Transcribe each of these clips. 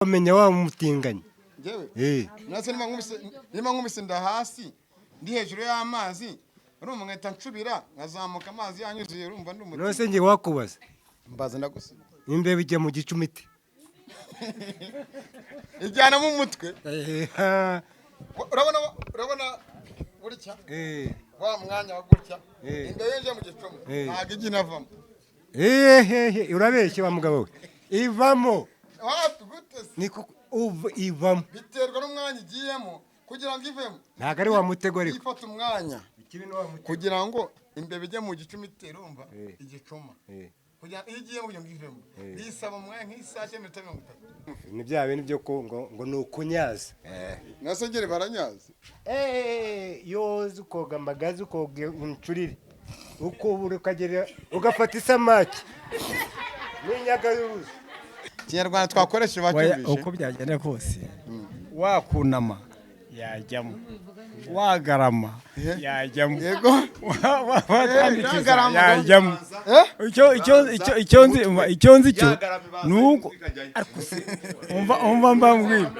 Wamenya wa mutinganye. Njewe nase nima nkubise nda hasi ndi hejuru y'amazi urumva nkahita ncubira nkazamuka amazi yanyuzuye urumva ndi umutima. Nose ngiye wakubaza Mbaza ndagusa imbebe ijya mu gicumiti ijyana mu mutwe. urabona burya wa mwanya wa gutya imbebe yenje mu gicumu ntago igi navamo. Urabeshye wa mugabo we ivamo Wapi gutese niko ivamo biterwa n'umwanya igiyemo kugira ngo ivemo. ntago ari wa mutego ariko ifata umwanya kugira ngo imbebe ijye mu gicumiti urumva igicuma kugira igiye mu ngivemo bisaba umwanya nk'isake minota 30. ni bya bintu byo ngo nukunyaza nasengere baranyaza yoza ukoga amagazi ukoga incurire ukubura ukagera ugafata isamaki n'inyaga y'uruzi. Kinyarwanda twakoresheje bacyumvishe uko byagenda kose wakunama yajyamo wagarama yajyamo yego watandikiza yajyamo icyo nzi cyo nuko umva mbambwira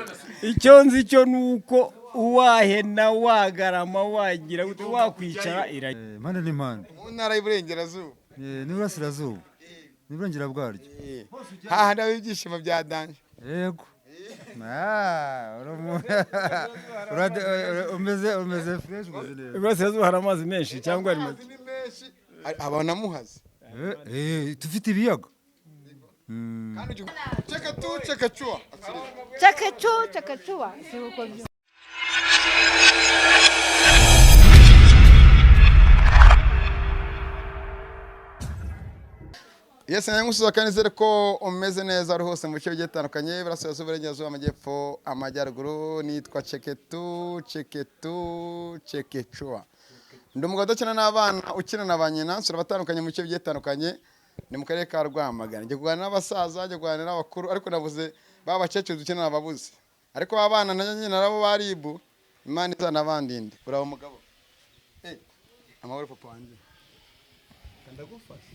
icyo nzi cyo nuko uwahena wagarama wagira gute wakwicara irajya Mande ni mande mu ntara y'Iburengerazuba n'Iburasirazuba n'Iburengera bwaryo hahandi ibyishimo bya danje. yego umeze fresh guzine. Iburasirazuba hari amazi menshi cyangwa ari make abana muhazi tufite ibiyaga kandi cheka chua siuko byo. Yes, nyangusuza kandi zere ko umeze neza ari hose mu bice bitandukanye Iburasirazuba Iburengerazuba Amajyepfo Amajyaruguru. Nitwa Chekechua ndi umugabo ukina n'abana ukina na banyina nsura batandukanye mu bice bitandukanye ni mu karere ka Rwamagana. Ngiye kuganira n'abasaza ngiye kuganira n'abakuru ariko navuze babacecuru dukina n'ababuze ariko abana na nyina nabo baribu Imana izana bandinde. Uraba umugabo amahoro papa wanjye ndagufasha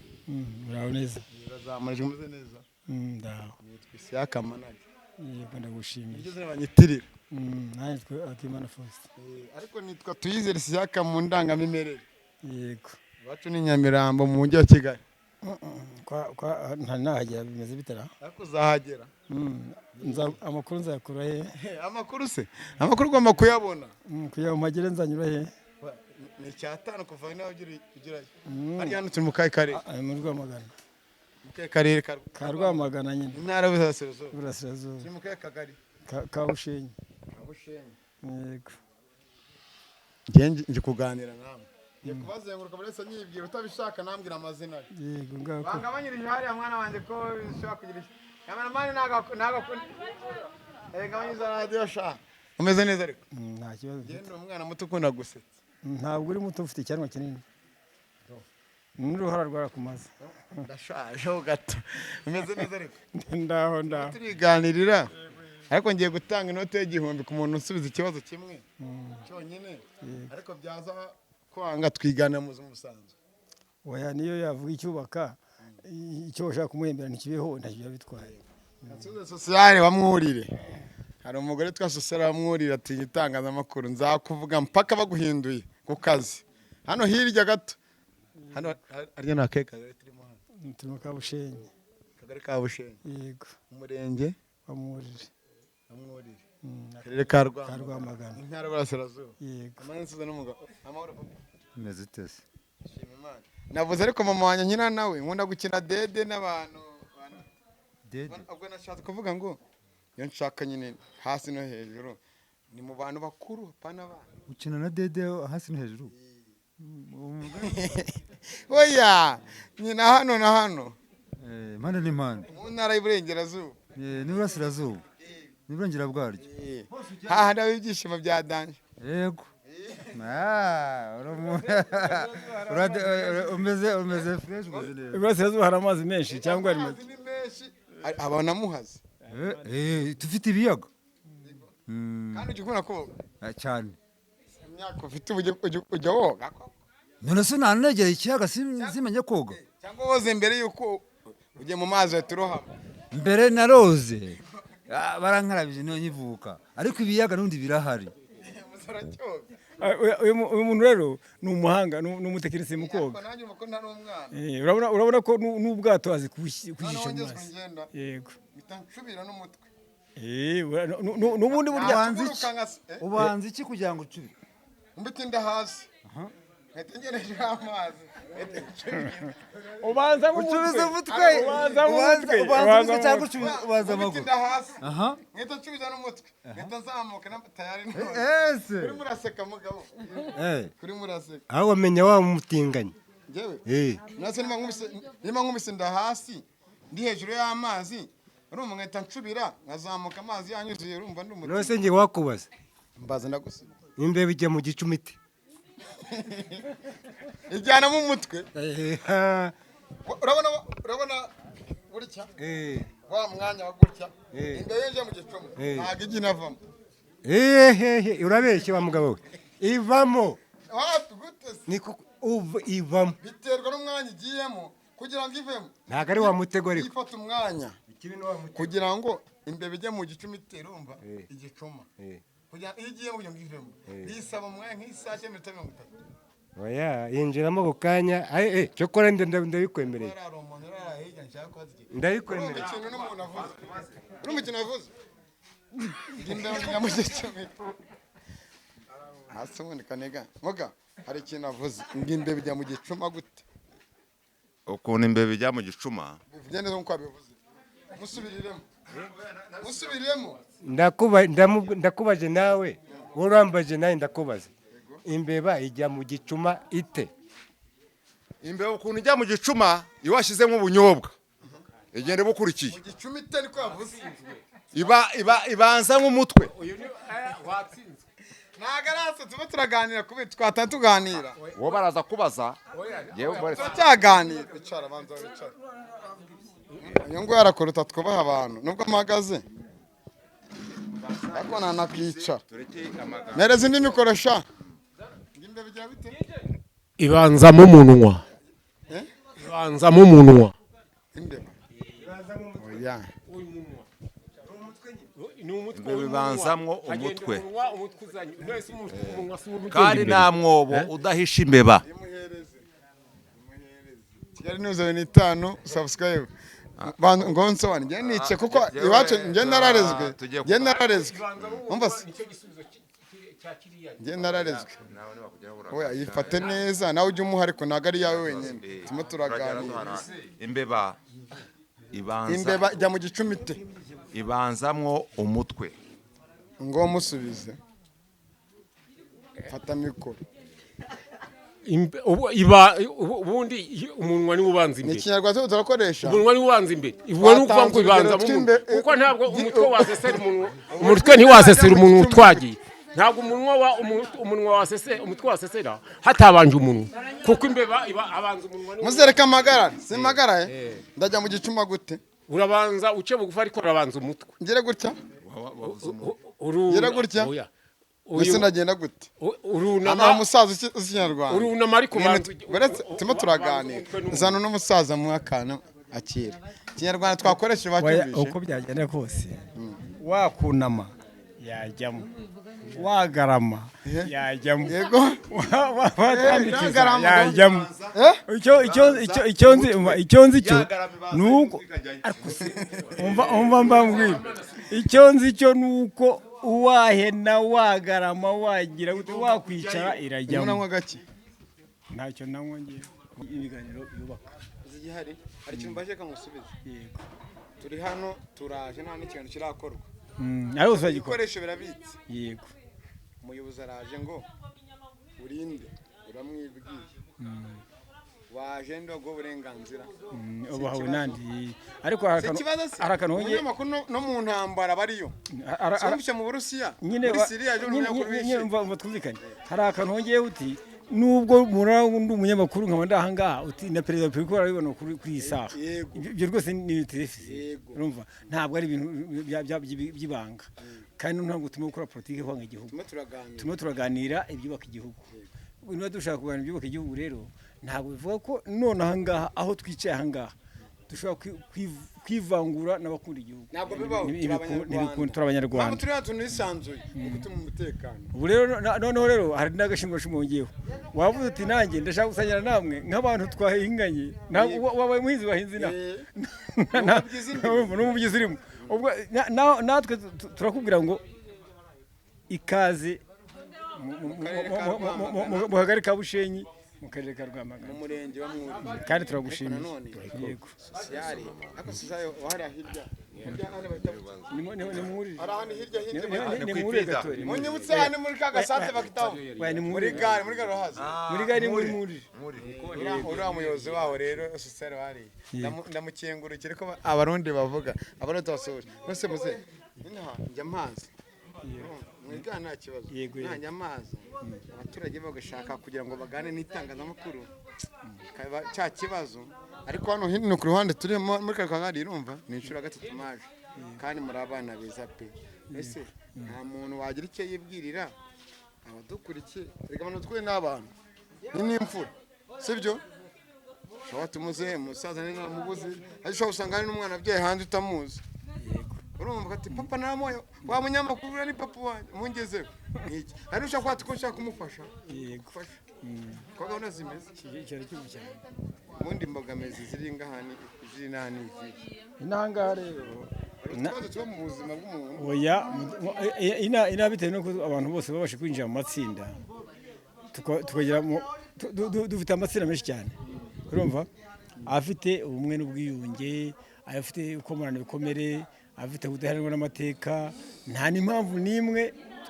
uraho neza urazamarije umeze neza ndaho nitwa Isiaka manaje yego ndagushimiye ngeze n'abanyitirira natwe akimana Faustin ariko nitwa Tuyizere Isiaka mu ndangamimerere yego bacu ni Nyamirambo mu mujyi wa Kigali. nta nahagera bimeze bitara ariko uzahagera amakuru nzakura he amakuru se amakuru ugomba kuyabona kuya magere nzanyura he ni cyatanu kuva naho ugirayo ari hano turi mu karere mu Rwamagana mu karere ka Rwamagana nyine intara y'Iburasirazuba Iburasirazuba mu kagari ka Bushenyi yego nje kuganira nawe ngiye kubazenguruka buri wese nyibwira utabishaka nambwira amazina yego ngako bangabanyirije hariya mwana wanjye ko bishobora kugira kameramani gabanyiriza radiyo sha umeze neza ariko nta kibazo genda umwana muto ukunda gusetsa ntabwo uri muto ufite icyanwa kinini n'uruhara rwarakumaze ndashaje ho gato umeze neza ariko ndaho turiganirira ariko ngiye gutanga inote y'igihumbi ku muntu usubiza ikibazo kimwe cyonyine ariko byaza kwanga twigana mu musanzu oya niyo yavuga icyubaka icyo ushaka kumuhembera ntikibeho ntacyo bitwaye sosiyale bamwurire hari umugore twa sosiyale bamwurire ati itangazamakuru nzakuvuga mpaka baguhinduye ku kazi hano hirya gato hano ariyo nakeka turimo hano turimo ka Bushenyi kagari ka Bushenyi yego umurenge bamwurire akarere ka Rwamagana intara y'Iburasirazuba yego amansiza n'umugabo amahoro papa meze utese navuze ariko mama wanjye nkina nawe nkunda gukina dede n'abantu dede ubwo nashatse kuvuga ngo iyo nshaka nyine hasi no hejuru ni mu bantu bakuru pana abana ukina na dede hasi no hejuru oya ni na hano mande ni mande mu ntara y'Iburengerazuba n'Iburasirazuba n'Iburengera bwaryo hahandi ibyishimo bya danje yego umeze fresh guzine. Iburasirazuba hari amazi menshi cyangwa ari make abana muhazi tufite ibiyaga kandi ugikunda koga cyane imyaka ufite ujya woga none se nanegera ikiyaga simenye koga cyangwa woze mbere yuko ujye mu mazi turohama mbere naroze barankarabije niyo nyivuka ariko ibiyaga n'undi birahari. uyu muntu rero ni umuhanga ni umutekinisiye mu koga. Urabona ko n'ubwato azi kujisha mu mazi. Yego n'ubundi burya ubanza iki kugira ngo ucube umbitinda hasi ngetegereje amazi ubanza ucubiza umutwe ubanza cyangwa ubanza amaguru ngeta ncubiza n'umutwe ngeta nzamuka n'amatayari ese kuri muraseka mugabo kuri muraseka aho wamenya wa mutinganye jewe nase nima nkubise nda hasi ndi hejuru y'amazi urumva ngeta ncubira ngazamuka amazi yanyuzuye urumva ndi umutwe rose ngiye wakubaza mbaza ndagusiba imbebe ijya mu gicumiti ijyana mu mutwe urabona gutya wa mwanya wa gutya imbebe ije mu gicuma ntago ijya inavamo urabeshye wa mugabo we ivamo niko ivamo biterwa n'umwanya igiyemo kugira ngo ivemo ntago ari wa mutego ariko ifata umwanya kugira ngo imbebe ijye mu gicuma iterumva igicuma kugira iyo igiye mu ngivemo bisaba umwanya nk'isaha cy'iminota 30 oya yinjiramo bukanya cyokora ndabikwemereye ndabikwemereye ikintu n'umuntu avuze urumva ikintu avuze ngindamenya mu gicuma hasi ubundi kanega ngoga hari ikintu avuze ng'imbebe ijya mu gicuma gute ukuntu imbebe ijya mu gicuma bigende nko kwabivuze musubiremo ndakubaje nawe urambaje nawe ndakubaza imbeba ijya mu gicuma ite imbebe ukuntu ijya mu gicuma iyo washyizemo ubunyobwa igende bukurikiye mu gicuma ite niko yavuze ibanza nk'umutwe ntago arase tuba turaganira kubera twatatu tuganira uwo baraza kubaza yewe mbore turaganira bicara banza bicara iyo ngo yarakoruta twubaha abantu nubwo mpagaze ariko nanakwicara nereza indi mikoresha imbebe ijya bite ibanzamo umunwa ibanzamo umunwa imbebe oya imbebe ibanzamwo umutwe kandi nta mwobo udahisha imbeba Kigali News 5 subscribe ngonso wani nge nice kuko iwacu nge nararezwe umva se nge nararezwe oya yifate neza nawe ujye umuha ariko ntago ari yawe wenyine tuma turaganira imbeba ijya mu gicumite ibanzamwo umutwe ngo musubize fata mikoro ubundi umunwa niwo ubanza imbere. Ni Kinyarwanda turakoresha. Umunwa niwo ubanza imbere. Ivuga nuko ngo ibanza mu muntu. Kuko ntabwo umutwe wasesera umuntu. Umutwe ntiwasesera umuntu utwagiye. Ntabwo umunwa wasesera umutwe wasesera hatabanje umuntu. Kuko imbeba iba abanza umunwa niwo. Muzereka amagara. Si magara ndajya mu gicuma gute? Urabanza uce bugufa ariko urabanza umutwe. Ngire gutya? Ngire gutya? Ese ndagenda gute? Urunama umusaza uzinyarwanda. Urunama ariko baretse timo turaganira. Zano n'umusaza mu akana akira. Kinyarwanda twakoresheje bacyumvishe. Uko byagenda kose. Wakunama yajyamo. Wagarama yajyamo. Yego. Watambikiza yajyamo. Icyo nzi cyo nuko umva mbambwira. Icyo nzi cyo nuko uwahena wagarama wagira gute wakwicara irajyamo. Umunwa gake. Ntacyo nanywa ngiye. Ibiganiro yubaka. Zigihari hari ikintu baje kamusubiza. Yego. Turi hano turaje nta n'ikintu kirakorwa. Ariko twagikora. Ibikoresho birabitse. Yego. Umuyobozi araje ngo urinde uramwibwiye. Waje ndogo uburenganzira. Ubahawe nandi. Ariko harakano ngiye no mu ntambara bariyo. Sinubye mu Burusiya. Muri Syria je n'umunyamakuru twumvikanye. Harakano ngiye uti nubwo murundi umunyamakuru nkaba ndahangaha uti na perezida Republika arabibona kuri isaha. Ibyo rwose ni telefisi. Urumva ntabwo ari ibintu by'ibanga. Kandi ntabwo tuma gukora politike kwanga igihugu. Tuma turaganira ibyubaka igihugu. Niba dushaka kuganira ibyubaka igihugu rero ntabwo bivuga ko none ahangaha aho twicaye ahangaha dushobora kwivangura n'abakunda igihugu ntabwo bibaho turi abanyarwanda turi hano tunisanzuye gutuma umutekano ubu rero noneho rero hari n'agashimwe shumongeyeho wavuze uti nanjye ndashaka gusangira namwe nk'abantu twahinganye wabaye muhinzi wahinze n'umubyizi urimo ubwo natwe turakubwira ngo ikaze mu kagari ka Bushenyi mu karere ka Rwamagana mu murenge wa Mwuri kandi turagushimiye yego sociali ako sizayo wahara hirya ni Mwuri arahani hirya ni Mwuri gato munyibutse hano muri kagasate bakitaho ni muri gare rohazi muri gare muri Mwuri uriya muyobozi waho rero sociali wari ndamukengurukire ko abarundi bavuga abarundi basoje bose muze njya mazi mwigana nta kibazo nta nyamazi abaturage bagashaka kugira ngo bagane n'itangazamakuru cya kibazo ariko hano hino ku ruhande turi muri kakagari irumva ni inshuro gatatu maje kandi muri abana beza pe ese nta muntu wagira icyo yibwirira abadukurikiye reka abantu twe n'abantu ni n'imfura sibyo shobora tumuze musaza n'umubuzi ariko usanga hari n'umwana abyaye hanze utamuzi urumva ati papa namoyo wa munyamakuru ni papa wanjye mungezeho iki ari ushaka kwati ko nshaka kumufasha gufasha kwa gahunda zimeze cyari cyo cyane mundi mbogamizi ziri ngahani ziri nani intanga rero ikibazo cyo mu buzima bw'umuntu oya ina bitewe nuko abantu bose babashe kwinjira mu matsinda tukagira dufite amatsinda menshi cyane urumva afite ubumwe n'ubwiyunge afite ukomorana ibikomere afite kudaheranwa n'amateka nta n'impamvu n'imwe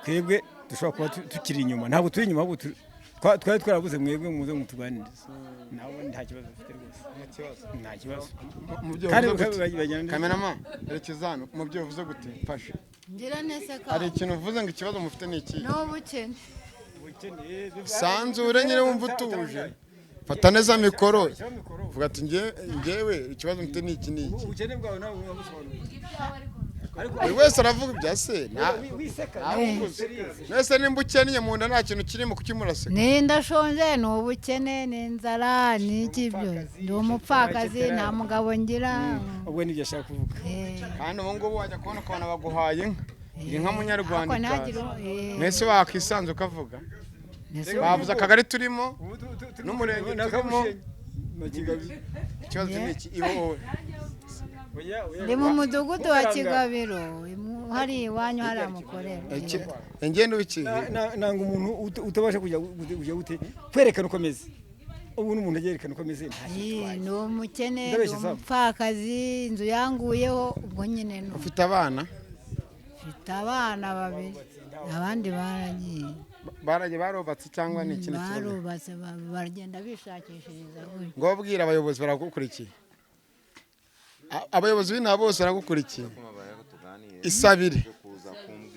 twebwe dushobora kuba tukiri inyuma ntabwo turi inyuma ahubwo twari twarabuze mwebwe muze mutuganiriza nawe nta kibazo ufite rwose nta kibazo kamerama erekeza hano mu byo uvuze gute mfashe ngira nese ka hari ikintu uvuze ngo ikibazo mufite ni iki n'ubukene sanzure nyine wumva utuje fata neza mikoro vuga ati ngewe ikibazo mfite ni iki ubukene bwawe nawe wabusobanura buri wese aravuga ibya se nese nimba ukennye mu nda nta kintu kirimo kukimuraseka ni ndashonje ni ubukene ni inzara ni iki byose ndi umupfakazi nta mugabo ngira ubwo nibyo ashaka kuvuga kandi ubu ngubu wajya kubona ukabona baguhaye inka munyarwanda nese wakwisanze ukavuga bavuze akagari turimo n'umurenge turimo ikibazo ni iki iwowe ndi mu mudugudu wa Kigabiro hari iwanyu hari amukorera ingendo w'iki nanga umuntu utabasha kujya gute kwerekana uko ameze ubu n'umuntu agerekana uko ameze ni umukene ni umupfakazi inzu yanguyeho ubwo nyine ufite abana mfite abana babiri abandi baragiye barubatse cyangwa ni ikintu kibazo barubatse baragenda bishakishiriza ngo babwira abayobozi baragukurikiye abayobozi b'inama bose baragukurikiye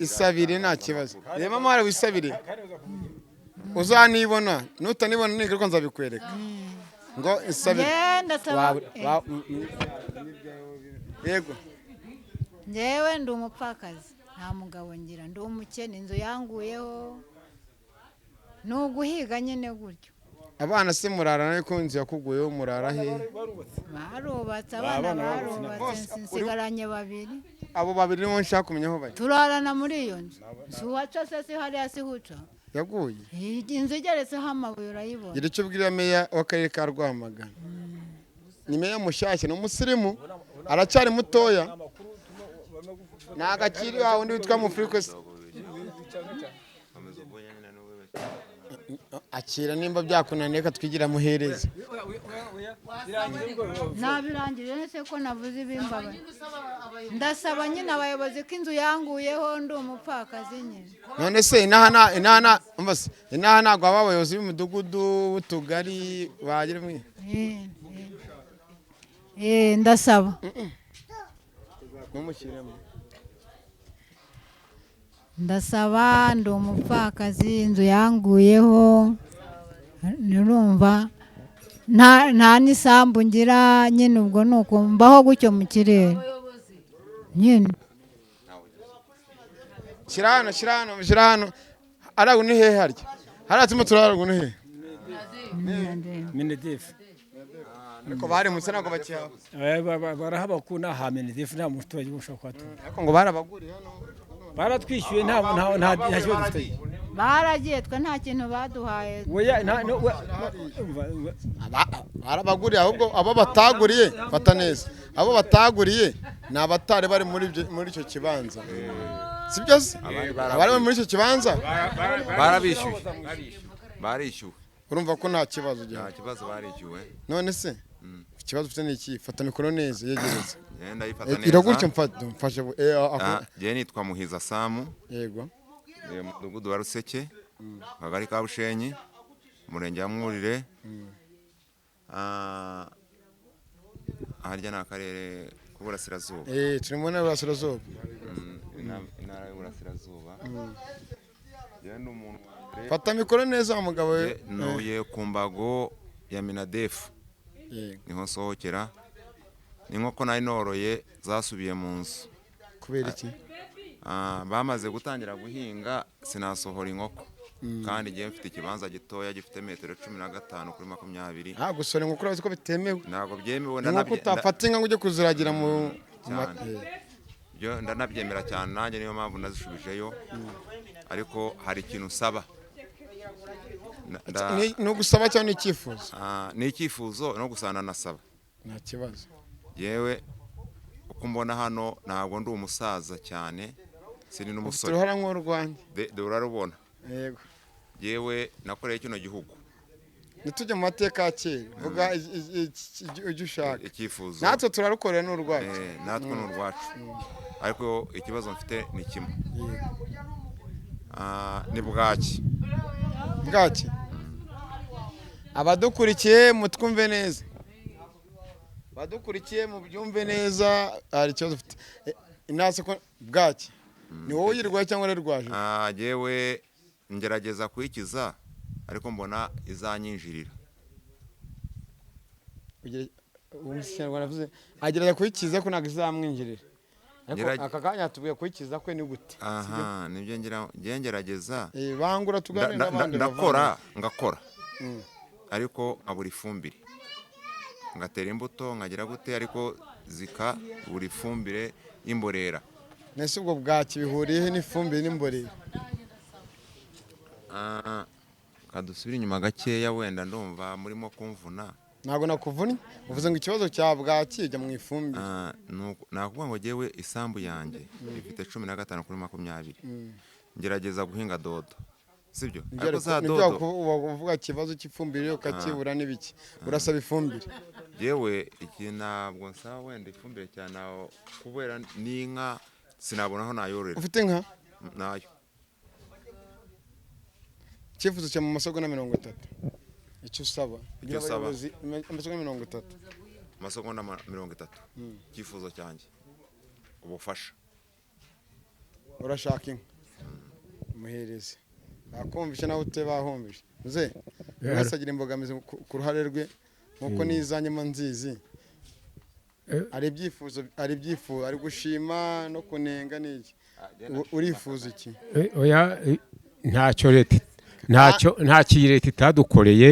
isabire nta kibazo reba amahara wisabire uzanibona nutanibona nigaruka nzabikwereka ngo isabire yego njyewe ndi umupfakazi nta mugabo ngira ndi umukene inzu yanguyeho ni uguhiga nyine gutyo abana se murarana ariko inzu yakuguyeho murara he barubatse abana barubatse nsigaranye babiri abo babiri nibo nshaka kumenya aho bari turarana muri iyo nzu si uwaca se si hariya si huca yaguye inzu igeretseho amabuye urayibona gira icyo ubwira meya w'akarere ka Rwamagana ni meya mushyashya ni umusirimu aracyari mutoya ni agakiri wawe undi witwa mufuriko akira nimba byakunaniye ka twigira muhereza nabirangije nese ko navuze ibimbaba ndasaba nyine abayobozi ko inzu yanguyeho ndi umupfakazi nyine none se inaha ntabwo aba abayobozi b'umudugudu w'utugari bagira mwe ndasaba ntumushyiremo ndasaba ndi umupfakazi inzu yanguyeho nurumva nta n'isambu ngira nyine ubwo ni ukumbaho gutyo mu kirere nyine shyira hano aragu ni hehe harya hariya turimo turaragu ni hehe minedefu ariko bari munsi ntabwo bakihaba barahaba ku nahamene defu nta muturage ushaka kwatura ariko ngo barabaguriye hano baratwishyuye nta kibazo dufite baragiye twe nta kintu baduhaye barabaguriye ahubwo abo bataguriye fata neza abo bataguriye ni abatari bari muri icyo kibanza si byo se abari muri icyo kibanza barishyuwe urumva ko nta kibazo nta kibazo barishyuwe none se ikibazo ufite ni iki fata mikoro neza yegereza ndayifata neza iragutyo mfashe je nitwa Muhiza Samu yego mudugudu wa Ruseke kagari ka Bushenyi umurenge wa Mwurire harya n'akarere k'Uburasirazuba turi mu ntara y'Uburasirazuba intara y'Uburasirazuba genda umuntu fata mikoro neza umugabo we nuye ku mbago ya Minadefu niho sohokera inkoko nari noroye zasubiye mu nzu kubera iki bamaze gutangira guhinga sinasohora inkoko kandi ngiye mfite ikibanza gitoya gifite metero 15 kuri 20 gusora inkoko urazi ko bitemewe ntabwo byemewe inkoko utafata inka ngo ujye kuziragira mu byo ndanabyemera cyane nanjye niyo mpamvu nazishubijeyo ariko hari ikintu usaba ni ugusaba cyangwa ni icyifuzo ni icyifuzo no gusana nasaba nta kibazo yewe uko mbona hano ntabwo ndi umusaza cyane sini n'umusore uruhara nk'urwanjye de urarubona yego yewe nakoreye kino gihugu nitujye mu mateka ya kera vuga ujye ushaka icyifuzo natwe turarukorera n'urwacu natwe n'urwacu ariko ikibazo mfite ni kimwe ni bwaki abadukurikiye mutwumve neza badukurikiye mu byumve neza hari ikibazo ufite inase ko bwaki ni wowe uyirwaye cyangwa urarwaje yewe ngerageza kuyikiza ariko mbona izanyinjirira Umunyarwanda avuze agerageza kuyikiza ko ntabwo izamwinjirira ariko aka kanya tubuye kuyikiza kwe ni gute nibyo ngerageza bangura tuganira n'abandi ngakora ariko nkabura ifumbire ngatera imbuto nkagira gute ariko buri ifumbire y'imborera nese ubwo bwaki bihuriye n'ifumbire n'imborera kadusubira inyuma gakeya wenda ndumva murimo kumvuna ntabwo nakuvunnye uvuze ngo ikibazo cya bwaki jya mu ifumbire nakuvuga ngo jyewe isambu yanjye ifite 15 kuri 20 ngerageza guhinga dodo sibyo ariko za dodo uvuga ikibazo cy'ifumbire ukakibura n'ibiki urasaba ifumbire yewe iki ntabwo nsaba wenda ifumbire cyane kubera n'inka sinabona aho nayorera ufite inka nayo icyifuzo cya mu masogo na 30 icyo usaba amasogo na 30 amasogo na 30 icyifuzo cyanjye ubufasha urashaka inka muhereze bakumvishe nawe utebahumvishe nze wese agira imbogamizi ku ruhare rwe nkuko nizanyemo nzizi ari ibyifuzo ari gushima no kunenga n'iki urifuza iki oya ntacyo leta itadukoreye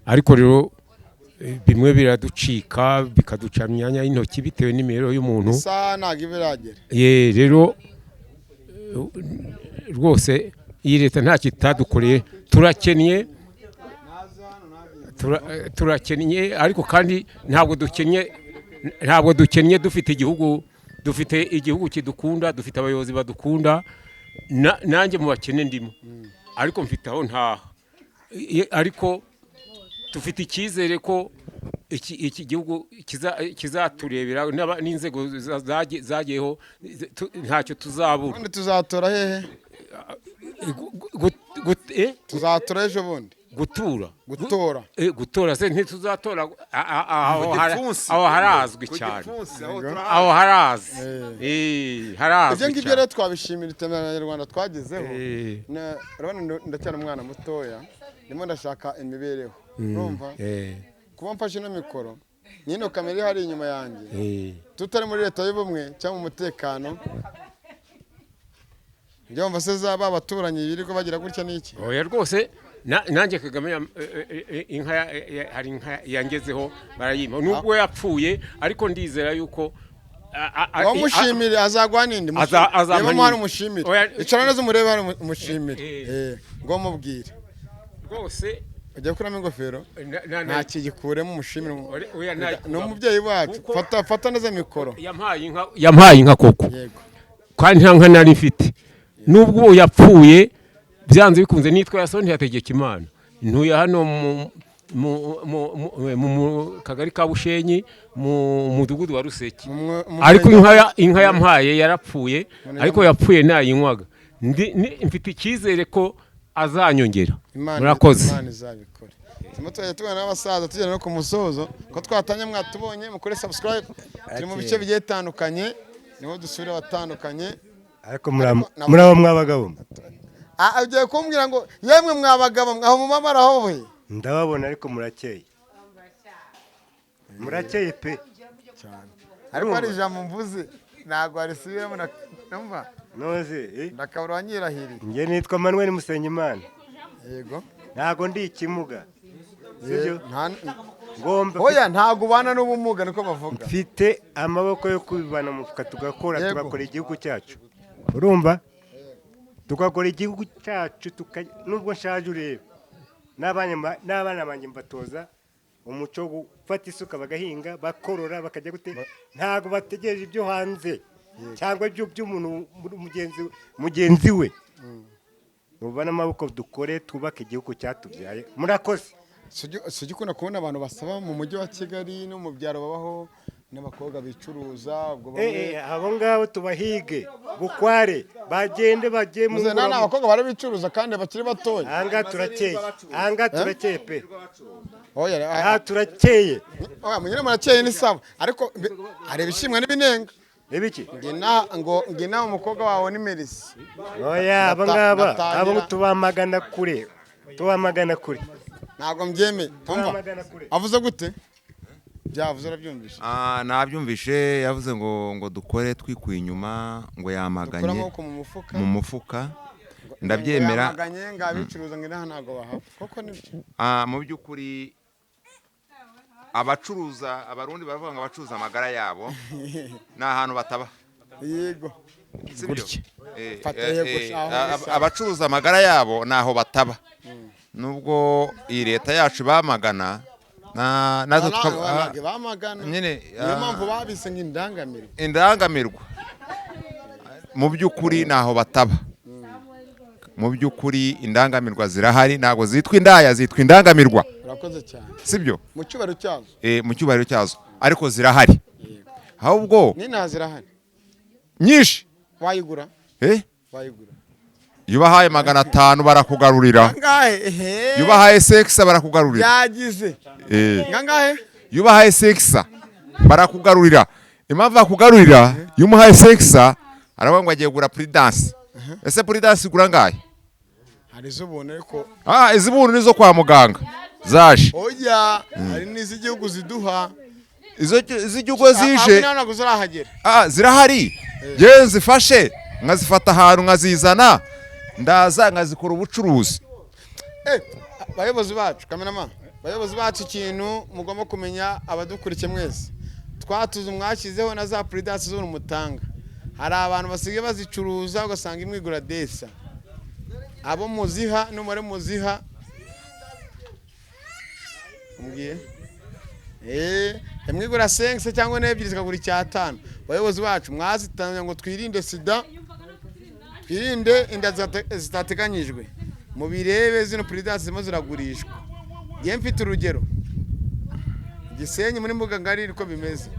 ariko rero bimwe biraducika bikaduca imyanya y'intoki bitewe n'imibereho y'umuntu ntabwo ibiragera rero rwose iyi leta ntacyo itadukoreye turakennye ariko kandi ntabwo dukennye dufite igihugu kidukunda dufite abayobozi badukunda nanjye mu bakene ndimo ariko mfite aho ntaha ariko dufite icyizere ko iki gihugu kizaturebera n'inzego zagiyeho ntacyo tuzabura ubundi tuzatora hehe tuzatora ejo bundi gutora se ntituzatora aho harazwi cyane aho harazi ibyo ngibyo rero twabishimira iterambere Abanyarwanda twagezeho urabona ndacyari umwana mutoya ndimo ndashaka imibereho urumva kuba mfashe ino mikoro n'ino kamera ihari inyuma yanjye tutari muri leta y'ubumwe cyangwa umutekano byumva se zaba abaturanyi birirwa bagira gutya n'iki oya rwose nanjye Kagame hari inka yangezeho barayima nubwo yapfuye ariko ndizera yuko wamushimire azagwa nindi niba muhari umushimire icara neza umurebe hari umushimire ngo mubwire rwose ujya kuramo ingofero nta kigikuremo umushimire ni umubyeyi wacu fata neza mikoro yampaye inka koko kandi nta nka nari mfite nubwo yapfuye byanze bikunze nitwa yaso ntiyategeka imana ntuye hano mu kagari ka Bushenyi mu mudugudu wa Ruseki ariko inka yampaye yarapfuye ariko yapfuye nayinywaga mfite icyizere ko azanyongera murakoze tujya tubona n'abasaza tugenda no ku musozo ko twatanye mwatubonye mukore subscribe turi mu bice bigiye bitandukanye niho dusubira batandukanye ariko murabo mwabagabo ugiye kumbwira ngo yemwe mwabagabo mwaho mu mabara howe ndababona ariko murakeye pe cyane ariko ari ijambo mvuze ntabwo arisubiramo numva noze ndakabura wanyirahiriye njye nitwa Manuel Musenyimana yego ntago ndi ikimuga sibyo oya ntago ubana n'ubumuga niko bavuga mfite amaboko yo kubibana mu fuka tugakora igihugu cyacu urumva tugakora igihugu cyacu nubwo nshaje ureba n'abana banjye mbatoza umuco wo gufata isuka bagahinga bakorora bakajya gutera ntago bategereje ibyo hanze cyangwa ibyo by'umuntu mugenzi we mubana amaboko dukore twubake igihugu cyatubyaye murakoze sujya ukunda kubona abantu basaba mu mujyi wa Kigali no mu byaro babaho n'abakobwa bicuruza abo ngabo tubahige bukware bagende bagiye mu ngoro n'abakobwa bari bicuruza kandi bakiri batoya anga turakeye pe oya turakeye munyine murakeye ni sawa ariko areba ishimwe n'ibinenga Ebiki? Ngina umukobwa wawe ni Merisi. Oya abo tubamagana kure. Ntago mbyeme. Avuze gute? Byavuze arabyumvishe. Nabyumvishe yavuze ngo dukore twikuye inyuma ngo yamaganye mu mufuka. Ndabyemera. Yamaganye ngabicuruza ngina ntago bahapfa. Koko ni mu byukuri abacuruza abarundi baravuga ngo abacuruza amagara yabo na ahantu bataba yego abacuruza amagara yabo naho bataba nubwo iyi leta yacu bamagana nazo bamagana nyine niyo mpamvu babise indangamirwa mu byukuri naho bataba mu byukuri indangamirwa zirahari nago zitwa indaya zitwa indangamirwa urakoze cyane sibyo mu cyubaro cyazo mu cyubaro cyazo ariko zirahari ahubwo nina zirahari nyinshi wayigura wayigura yubahaye 500 barakugarurira ngangahe yubahaye sexa barakugarurira yagize ngangahe yubahaye sexa barakugarurira impamvu akugarurira yumuhaye sexa aravuga ngo agiye gura prudence ese prudence igura ngahe hari zubone ariko izibunu nizo kwa muganga zaje oya hari n'izigihugu ziduha izigihugu zije ntabwo zirahagera zirahari je zifashe nkazifata ahantu nkazizana ndaza nkazikora ubucuruzi bayobozi bacu cameraman bayobozi bacu ikintu mugomba kumenya abadukurikiye mwese twatuze mwashyizeho na za prudence zo mutanga hari abantu basigaye bazicuruza ugasanga imwigura desa abo muziha n'umure muziha umbwiye imwigura 5 cyangwa n'ebyiri zikagura 5 bayobozi bacu mwazitanya ngo twirinde sida twirinde inda zitateganyijwe mu birebe zino prudence zimo ziragurishwa je mfite urugero Gisenyi muri mbuga ngari riko bimeze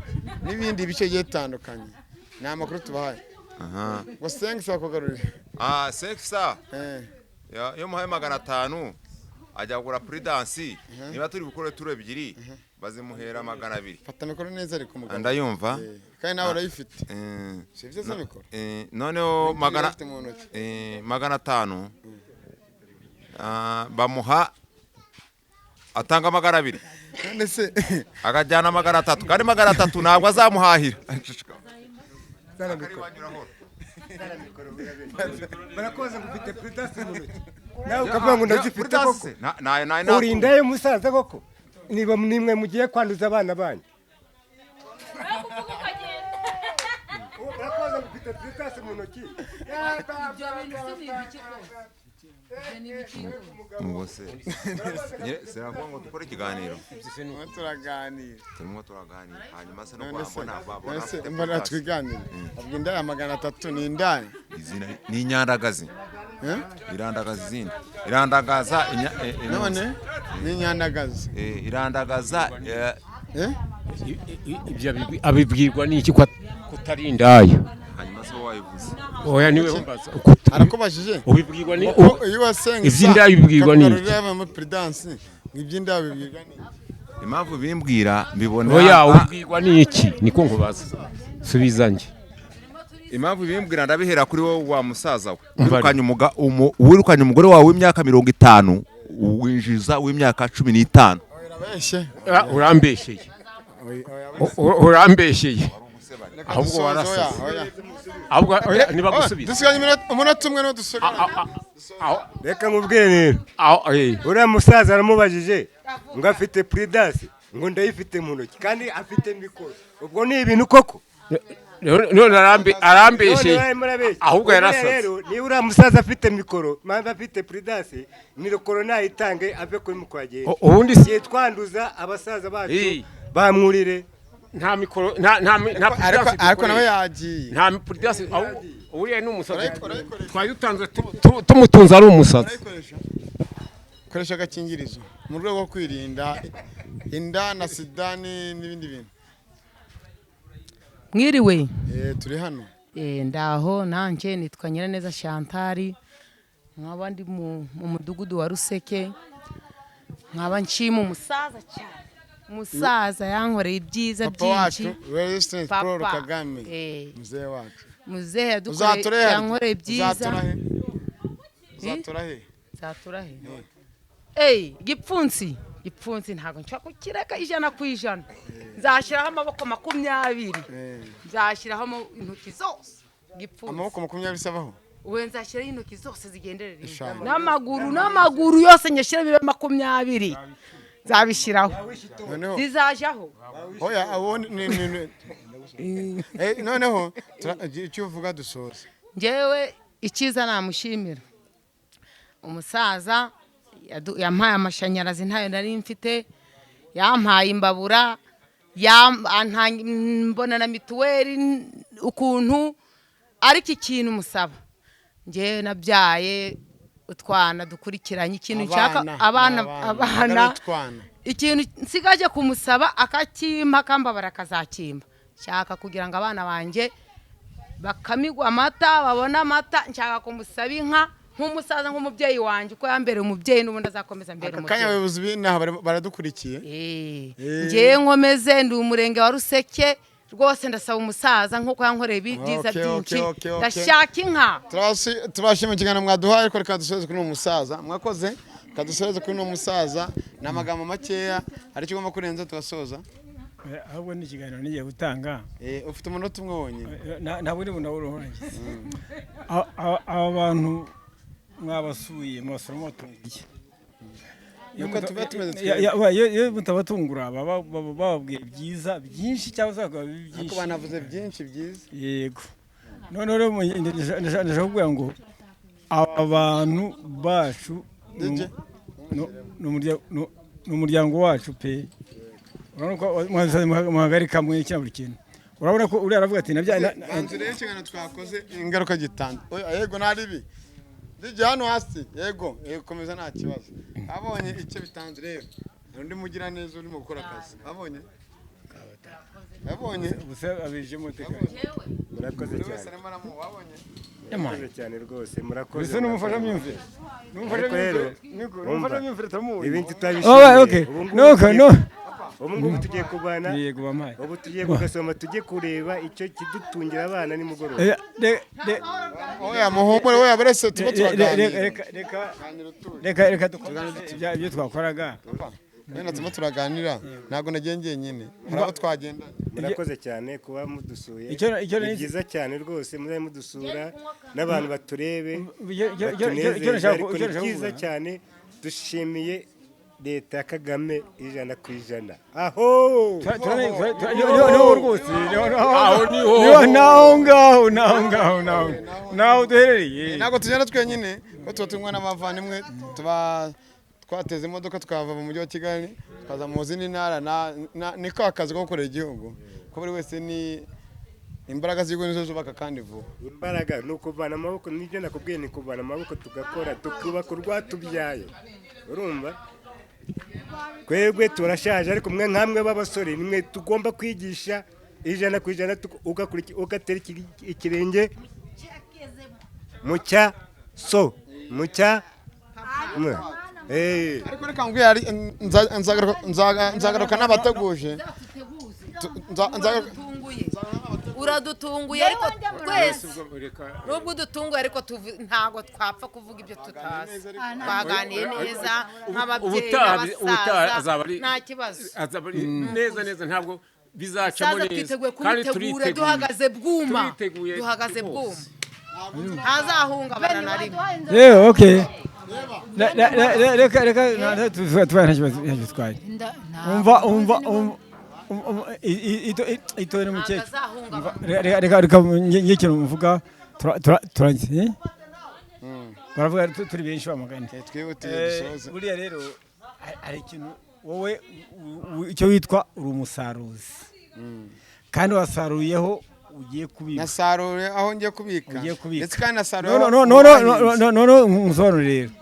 n'ibindi bice gitandukanye ni amakuru tubahaye ngo 5 bakogarurira sexa yo muhaye 500 ajya kugura prudence niba turi bukore turo ebyiri bazimuhera 200 fata mikoro neza ariko mugabo ndayumva kandi nawe urayifite sivyo za mikoro noneho 500 bamuha atanga 200 none se akajyana 300 kandi 300 ntabwo azamuhahira barakoze gufite prudence mu ntoki nawe ukavuga ngo ndazifite koko urindaye umusaza koko niba nimwe mugiye kwanduza abana banyu urakoze gufite twitase mu ntoki Mugose. Siravuga ngo dukore ikiganiro. Turimo turaganira. Hanyuma se no kwambona mbona twiganira. Abwo indaya 300 ni indaya. Izina ni inyandagazi. Irandagaza izindi. Irandagaza none ni inyandagazi. Irandagaza ibyo abibwirwa n'iki kutari indaya. Hanyuma se wayivuze. Oya niwe umbaza. Arakubajije. Ubibwirwa ni iyo wasenga. Ivy'indaya bibwirwa n'iki? Karureba mu prudence. Ivy'indaya bibwirwa n'iki? Impamvu bimbwira mbibona. Oya ubibwirwa n'iki? Niko ngubaza. Subizanje. Impamvu bimbwira ndabihera kuri wowe wa musaza we. Wirukanye umugore wawe w'imyaka 50 winjiza w'imyaka 15. Urambesheye. Urambesheye. Ahubwo warasaze. Ahubwo niba gusubiza. Dusiganye umunota umwe no dusubira. Reka mubwire rero. Uriya musaza aramubajije ngo afite prudence ngo ndayifite mu ntoki kandi afite mikoro. Ubwo ni ibintu koko. None arambesheye. Ahubwo yarasaze. Ni uriya musaza afite mikoro, mpamvu afite prudence, mikoro nayitange ave kuri mukwageye. Ubundi si twanduza abasaza bacu bamwurire. Nta mikoro ariko nawe yagiye nta prudence uriye n'umusaza twaye dutanze tumutunza ari umusaza koresha agakingirizo mu rwego rwo kwirinda inda na sida n'ibindi bintu. Mwiriwe turi hano ndaho nanje nitwa Nyiraneza Chantal nkaba ndi mu mudugudu wa Ruseke nkaba nshima umusaza cyane umusaza yankoreye ibyiza byinshi. Papa Paul Kagame muzee wacu muzee yadukoreye yankoreye ibyiza. Zatura he gipfunsi ntago nshaka kukireka 100%. Nzashiraho amaboko 20. Nzashiraho intoki zose gipfunsi. Amaboko 20 sabaho. Uwe nzashiraho intoki zose zigenderera n'amaguru yose nyashira bibe 20. Zabishiraho zizajaho. Oya abone noneho icyo uvuga dusoza. Njewe ikiza namushimira umusaza yampaye amashanyarazi ntayo nari mfite, yampaye imbabura, mbona na mituweli ukuntu. Ariko ikintu musaba nje nabyaye utwana dukurikiranye ikintu nshaka abana ikintu nsigaje kumusaba akakimpa kambabara kazakimba nshaka kugira ngo abana banje bakamigwa amata babona amata. Nshaka kumusaba inka nk'umusaza nk'umubyeyi wanje uko yambere umubyeyi n'ubundi azakomeza mbere umubyeyi. Akanya abayobozi b'inaha baradukurikiye. Nje nkomeze ndi umurenge wa Ruseke rwose ndasaba umusaza nk'uko yankoreye byiza byinshi. Ndashaka inka. Tubashimye cyane mwaduhaye ariko reka dusoze kuri umusaza. Mwakoze kadusoze kuri umusaza n'amagambo makeya ari cyo gomba kurenza tugasoza. Ahubwo ni ikiganiro nigiye gutanga. Ufite umunota umwe wonyine. Ntabwo ndi bunawuronje. Abantu mwabasuye mwasoromo tungiye. Yuko tuba tumeze yo mutabatungura bababwiye byiza byinshi cyangwa se byinshi. Ariko banavuze byinshi byiza. Yego. None rero ndashaka kuvuga ngo abantu bacu n'umuryango wacu pe. Urabona ko muhagarika mu iki buri kintu. Urabona ko uri aravuga ati nabya nzire cyane twakoze ingaruka gitanda. Yego naribi. Ndije hano hasi yego komeza nta kibazo. Abonye icyo bitanze rero. Undi mugira neza uri mu gukora akazi. Abonye ubuse abije muteka. Murakoze cyane. Murakoze cyane rwose murakoze. Bise n'umufasha myumvire. N'umufasha myumvire tamuye. Ibintu tabishimiye. Okay. No. Ubu tugiye kubana. Yego bamaye. Ubu tugiye kugasoma tujye kureba icyo kidutungira abana ni mugoroba. Oya muhumure oya barese tuba reka dukomeze ibyo twakoraga. Nena tuma turaganira ntago nagiye nyine. Hari abo twagenda. murakoze cyane kuba mudusuye Icyo ni byiza cyane rwose muze mudusura n'abantu baturebe icyo ni byiza cyane dushimiye leta ya Kagame 100%. Aho niho rwose naho duherereye. Ntabwo tugenda twenyine ko tuba tunywa n'abavandimwe tuba twateze imodoka tukava mu mujyi wa Kigali tukaza mu zindi ntara niko akazi ko gukorera igihugu ko buri wese ni imbaraga z'igihugu nizo zubaka kandi vuba. Imbaraga ni ukuvana amaboko, nibyo nakubwiye, ni kuvana amaboko tugakora tukubaka urwatubyaye. Urumva kwegwe turashaje ariko mwe nkamwe b'abasore nimwe tugomba kwigisha 100% ugatera ikirenge mucya so mucya ariko reka mbwiye ari nzagaruka n'abateguje uradutunguye ariko twese nubwo udutunguye ariko ntago twapfa kuvuga ibyo tutazi. Twaganiye neza nk'ababyeyi n'abasaza nta kibazo neza ntabwo bizacamo neza kandi turitegura duhagaze bwuma ntazahungabana na rimwe. Okay, reka tuvaye ntacyo twaye. Umva itore mukeke reka ngikintu mvuga turangize baravuga turi benshi bamagana twihutiye dusoze. Buriya rero hari ikintu wowe icyo witwa uri umusaruzi kandi wasaruyeho ugiye kubika. Nasaruye aho ngiye kubika ndetse kandi nasaruye no musobanurire rero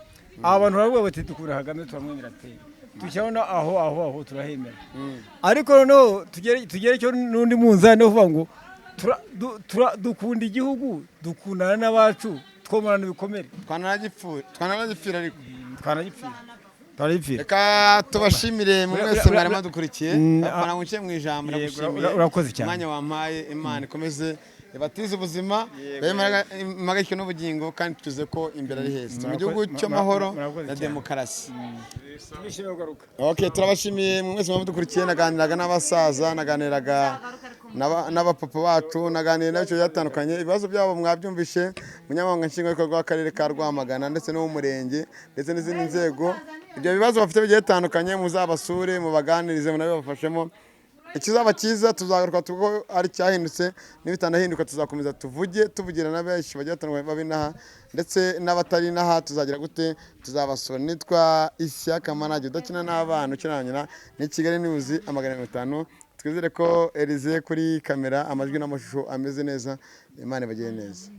abantu baravuga bati dukura Kagame turamwemera pe tukibona aho turahemera ariko noneho tugere cyo n'undi munzani uvuga ngo dukunda igihugu dukundana n'abacu twomorana ibikomere twanaragipfira ariko twarayipfira. Reka tubashimire mu mwese mwari madukurikiye afana muke mu ijambo nagushimiye. Urakoze cyane. Mwanya wampaye Imana ikomeze ibatize ubuzima imagake n'ubugingo kandi tuze ko imbere ari heza mu gihugu cy'amahoro na demokarasi. Okay, turabashimiye mu mwese mwamudukurikiye. Naganiraga n'abasaza, naganiraga n'abapapa bacu, naganira n'icyo yatandukanye. Ibibazo byabo mwabyumvishe munyamabanga nshingwabikorwa w'akarere ka Rwamagana ndetse no mu murenge ndetse n'izindi nzego. Ibyo bibazo bafite bigiye bitandukanye muzabasure mubaganirize munabibafashemo. Ikizaba cyiza tuzagaruka tuko ari cyahindutse n'ibitanahinduka tuzakomeza tuvugira n'abenshi bagiye batandukanye babinaha ndetse n'abatari naha tuzagira gute tuzabasura. Nitwa Isiaka manager udakina n'abana ukinanyina ni Kigali News 500. Twizere ko Elize kuri kamera amajwi n'amashusho ameze neza. Imana ibagiye neza.